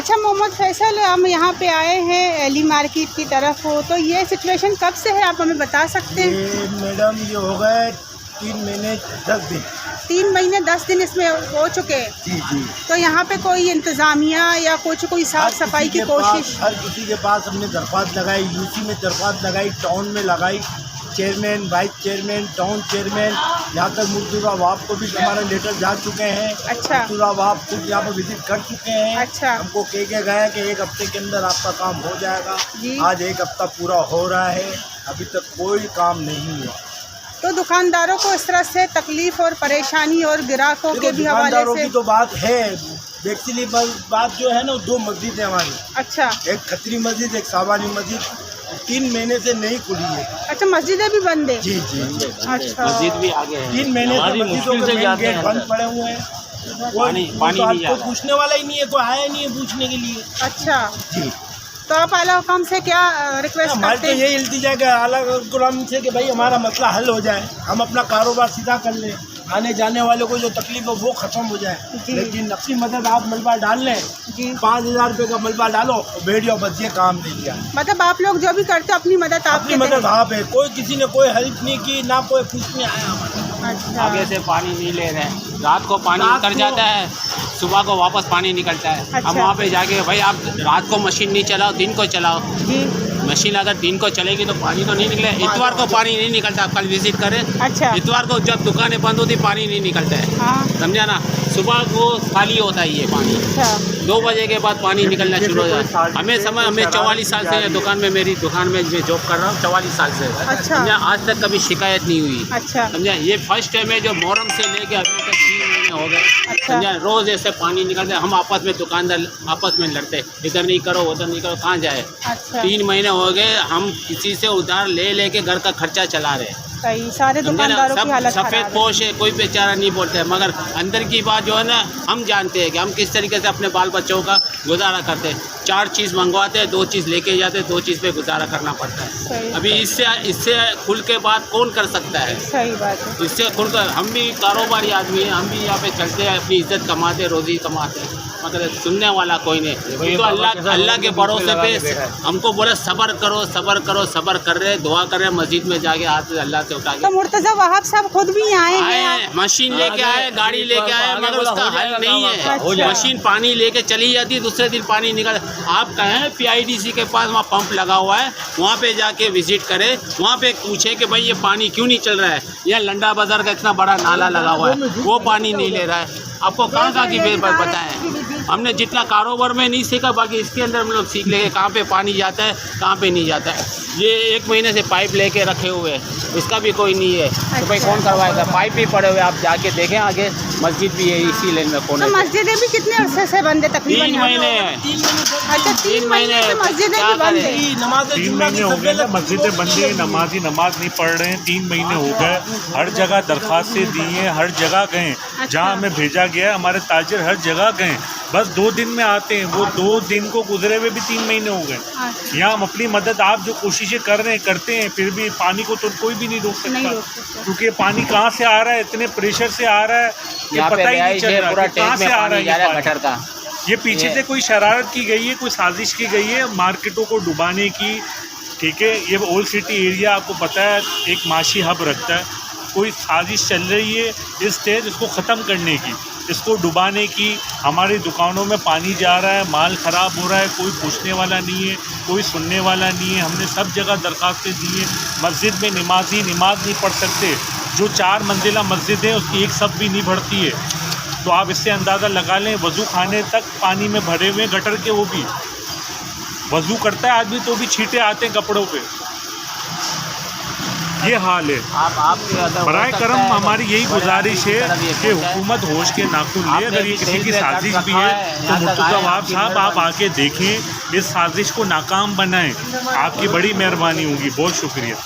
अच्छा मोहम्मद फैसल, हम यहाँ पे आए हैं एली मार्केट की तरफ हो, तो ये सिचुएशन कब से है, आप हमें बता सकते हैं? ये मैडम ये हो गए 3 महीने 10 दिन। 3 महीने 10 दिन इसमें हो चुके हैं। जी जी। तो यहाँ पे कोई इंतज़ामिया या कुछ कोई साफ सफाई की कोशिश? हर किसी के पास हमने दरख्वास्त लगाई, यूसी में दरख्वास्त लगाई, टाउन में लगाई, chairman, vice chairman, town chairman, यहाँ तक मुर्तुज़ा वाब को भी हमारे लेटर जा चुके हैं। अच्छा। मुर्तुज़ा वाब खुद यहाँ पर विजिट कर चुके हैं। अच्छा। हमको कह के गया कि 1 हफ्ते के अंदर आपका काम हो जाएगा। आज 1 हफ्ता पूरा हो रहा है, अभी तक कोई काम नहीं हुआ। तो दुकानदारों को इस तरह से तकलीफ और परेशानी और ग्राहकों के भी हवाले से? की तो बात है, एक्चुअली बात जो है ना, 2 मस्जिद है हमारी। अच्छा। एक खतरी मस्जिद, एक साबानी मस्जिद, 3 महीने से नहीं खुली है। अच्छा, मस्जिदें भी बंद है? जी जी। अच्छा, मस्जिद भी आगे है। 3 महीने से मस्जिदों के मेन गेट बंद पड़े हुए हैं। पानी नहीं कोई पूछने वाला ही नहीं है, कोई आया नहीं है पूछने के लिए। अच्छा जी। तो आप आला हुकाम से क्या रिक्वेस्ट हमारे करते तो हैं? यही इल्तिजा है आला हुकाम से कि भाई हमारा मसला हल हो जाए, हम अपना कारोबार सीधा कर लें, आने जाने वाले को जो तकलीफ है वो ख़त्म हो जाए। लेकिन अपनी मदद आप मलबा डाल लें जी, 5000 रुपये का मलबा डालो, भेड़ियो बस ये काम दे दिया। मतलब आप लोग जो भी करते हो अपनी मदद आप अपनी मदद आप है, कोई किसी ने कोई हेल्प नहीं की, ना कोई पूछने आया हमारा। अच्छा। आगे से पानी नहीं ले रहे हैं, रात को पानी उतर जाता है, सुबह को वापस पानी निकलता है। अच्छा। हम वहाँ पे जाके भाई आप रात को मशीन नहीं चलाओ, दिन को चलाओ जी। मशीन अगर दिन को चलेगी तो पानी तो नहीं निकले। इतवार को पानी नहीं निकलता, कल विजिट करें। अच्छा। इतवार को जब दुकानें बंद होती पानी नहीं निकलता है। हाँ। समझा ना, सुबह को खाली होता है ये पानी। अच्छा। 2 बजे के बाद पानी निकलना शुरू हो जाता है। हमें 44 साल से दुकान में, मेरी दुकान में मैं जॉब कर रहा हूँ 44 साल से। अच्छा। समझा, आज तक कभी शिकायत नहीं हुई। अच्छा। समझा, ये फर्स्ट टाइम है जो मुहर्रम से लेके अभी तक 3 महीने हो गए। अच्छा। समझा, रोज ऐसे पानी निकलते, हम आपस में दुकानदार आपस में लड़ते, इधर नहीं करो उधर नहीं करो, कहाँ जाए। अच्छा। 3 महीने हो गए, हम किसी से उधार ले लेके घर का खर्चा चला रहे हैं। सही, सारे दुकानदारों की हालत सफ़ेद खराब है। पोश है, कोई बेचारा नहीं बोलते है, मगर अंदर की बात जो है ना, हम जानते हैं कि हम किस तरीके से अपने बाल बच्चों का गुजारा करते हैं। 4 चीज़ मंगवाते हैं, 2 चीज़ लेके जाते हैं, 2 चीज़ पे गुजारा करना पड़ता है। अभी इससे खुल के बात कौन कर सकता है? सही बात है। इससे खुलकर हम भी कारोबारी आदमी हैं, हम भी यहाँ पे चलते हैं, अपनी इज्जत कमाते, रोज़ी कमाते हैं, मगर सुनने वाला कोई नहीं। तो अल्लाह के भरोसे पे हमको बोले सब्र करो सब्र करो, सब्र कर रहे, दुआ कर रहे, मस्जिद में जाके हाथ अल्लाह से उठा के। तो मुर्तज़ा वहाब साहब खुद भी आए हैं, मशीन लेके आए, गाड़ी लेके आए, मगर उसका हल नहीं है। मशीन पानी लेके चली जाती है, दूसरे दिन पानी निकल। आप कहें PIDC के पास वहाँ पंप लगा हुआ है, वहाँ पे जाके विजिट करें, वहाँ पे पूछें कि भाई ये पानी क्यों नहीं चल रहा है। यहाँ लंडा बाज़ार का इतना बड़ा नाला लगा हुआ है, वो पानी नहीं ले रहा है। आपको कहाँ की बताएं, हमने जितना कारोबार में नहीं सीखा, बाकी इसके अंदर हम लोग सीख लेंगे कहाँ पे पानी जाता है, कहाँ पे नहीं जाता है। ये 1 महीने से पाइप लेके रखे हुए हैं, इसका भी कोई नहीं है। तो भाई कौन करवाएगा? पाइप भी पड़े हुए, आप जाके देखें आगे, मस्जिद भी है इसी लेन में। कौन? तो मस्जिदें भी कितने अरसे से बंद है? तकरीबन 3 महीने। अच्छा, 3 महीने से मस्जिदें भी बंद है। 3 महीने हो गए ना, मस्जिदें बंद है, नमाजी नमाज नहीं पढ़ रहे हैं। 3 महीने हो गए, हर जगह दरख्वास्तें दी हैं, हर जगह गए, जहाँ हमें भेजा गया हमारे ताजिर हर जगह गए, बस 2 दिन में आते हैं। वो 2 दिन को गुजरे हुए भी 3 महीने हो गए। यहाँ हम अपनी मदद, आप जो कोशिशें कर रहे हैं करते हैं, फिर भी पानी को तो कोई भी नहीं रोक सकता, क्योंकि ये पानी कहाँ से आ रहा है, इतने प्रेशर से आ रहा है ये पता ही नहीं चल रहा कहाँ से आ रहा है ये पानी। ये पीछे से कोई शरारत की गई है, कोई साजिश की गई है मार्केटों को डुबाने की। ठीक है, ये ओल्ड सिटी एरिया आपको पता है एक माशी हब रखता है, कोई साजिश चल रही है इस तेज इसको ख़त्म करने की, इसको डुबाने की। हमारी दुकानों में पानी जा रहा है, माल ख़राब हो रहा है, कोई पूछने वाला नहीं है, कोई सुनने वाला नहीं है। हमने सब जगह दरख्वास्तें दी हैं। मस्जिद में नमाजी नमाज नहीं पढ़ सकते, जो 4 मंजिला मस्जिद है उसकी एक सब भी नहीं भरती है। तो आप इससे अंदाज़ा लगा लें, वज़ू खाने तक पानी में भरे हुए गटर के, वो भी वज़ू करता है आदमी तो भी छींटे आते हैं कपड़ों पे। ये हाल है। बराए करम हमारी यही गुजारिश है कि हुकूमत होश के नाखून ले। अगर ये किसी की साजिश भी है तो मुर्तज़ा वाब साहब आप आके देखें, इस साजिश को नाकाम बनाएं, आपकी बड़ी मेहरबानी होगी। बहुत शुक्रिया।